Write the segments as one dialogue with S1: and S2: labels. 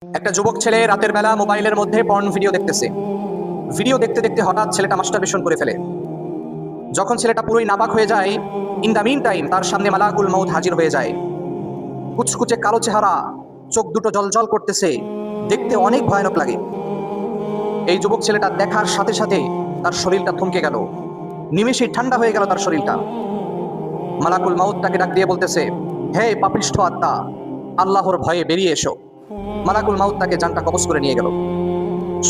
S1: একটা যুবক ছেলে রাতের বেলা মোবাইলের মধ্যে পর্ন ভিডিও দেখতেছে। ভিডিও দেখতে দেখতে হঠাৎ ছেলেটা মাস্টারবেশন করে ফেলে। যখন ছেলেটা পুরোই নাপাক হয়ে যায়, ইন দ্য মিন টাইম তার সামনে মালাকুল মউত হাজির হয়ে যায়। কুচকুচে কালো চেহারা, চোখ দুটো জলজল করতেছে, দেখতে অনেক ভয়ানক লাগে। এই যুবক ছেলেটা দেখার সাথে সাথে তার শরীরটা থমকে গেল, নিমেষেই ঠান্ডা হয়ে গেল তার শরীরটা। মালাকুল মউত তাকে ডাক দিয়ে বলতেছে, হে পাপিষ্ঠ আত্মা, আল্লাহর ভয়ে বেরিয়ে এসো। মালাকুল মউত তাকে জানটা কবজ করে নিয়ে গেল।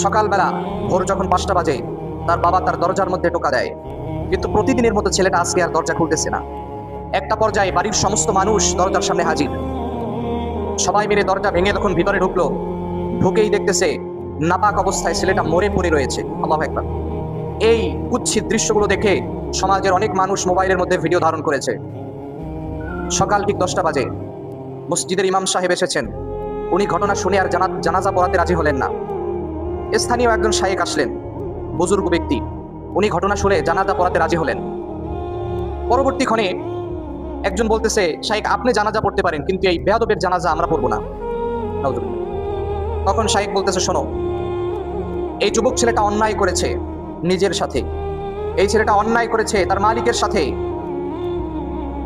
S1: সকালবেলা ভোর যখন 5টা বাজে, তার বাবা তার দরজার মধ্যে টোকা দেয়, কিন্তু প্রতিদিনের মতো ছেলেটা আজকে আর দরজা খুলতেছে না। একটা পর্যায়ে বাড়ির সমস্ত মানুষ দরজার সামনে হাজির। সবাই মিলে দরজা ভেঙে যখন ভিতরে ঢুকলো, ঢুকেই দেখতেছে নাপাক অবস্থায় ছেলেটা মরে পড়ে রয়েছে। আল্লাহু আকবার। এই কুৎসিত দৃশ্যগুলো দেখে সমাজের অনেক মানুষ মোবাইলের মধ্যে ভিডিও ধারণ করেছে। সকাল ঠিক 10টা বাজে মসজিদের ইমাম সাহেব এসেছেন। উনি ঘটনা শুনে আর জানাজা পড়াতে রাজি হলেন না। স্থানীয় একজন শায়েখ আসলেন, বুজুর্গ ব্যক্তি। উনি ঘটনা শুনে জানাজা পড়াতে রাজি হলেন। পরবর্তীক্ষণে একজন বলতেছে, শায়েখ আপনি জানাজা পড়তে পারেন, কিন্তু এই বেয়াদবের জানাজা আমরা পড়বো না। তখন শায়েখ বলতেছে, শোনো, এই যুবক ছেলেটা অন্যায় করেছে নিজের সাথে, এই ছেলেটা অন্যায় করেছে তার মালিকের সাথে।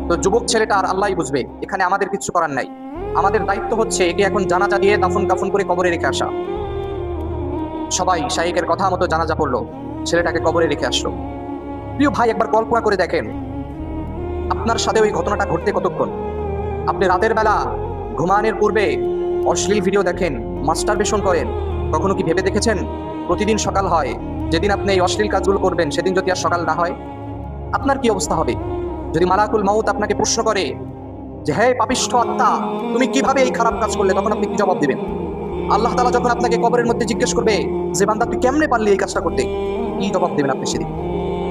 S1: তো যুবক ছেলেটা আর আল্লাহই বুঝবে, এখানে আমাদের কিছু করার নাই। আমাদের দায়িত্ব হচ্ছে একে এখন জানাজা দিয়ে দাফন কাফন করে কবরে রেখে আসা। সবাই শায়েখের কথা মতো জানাজা পড়লো, ছেলেটাকে কবরে রেখে আসলো। প্রিয় ভাই, একবার কল্পনা করে দেখেন, আপনার সাথে ওই ঘটনাটা ঘটতে কতক্ষণ? আপনি রাতের বেলা ঘুমানোর পূর্বে অশ্লীল ভিডিও দেখেন, মাস্টারবেশন করেন। কখনো কি ভেবে দেখেছেন প্রতিদিন সকাল হয়, যেদিন আপনি এই অশ্লীল কাজগুলো করবেন সেদিন যদি আর সকাল না হয়, আপনার কি অবস্থা হবে? যদি মালাকুল মউত আপনাকে প্রশ্ন করে যে হে পাপিষ্ঠ আত্মা, তুমি কিভাবে এই খারাপ কাজ করলে, তখন আপনি কি জবাব দিবেন? আল্লাহ তাআলা যখন আপনাকে কবরের মধ্যে জিজ্ঞেস করবে যে বান্দা তুই কেমনে পারলি এই কাজটা করতে, কি জবাব দেবেন আপনি সেদিন?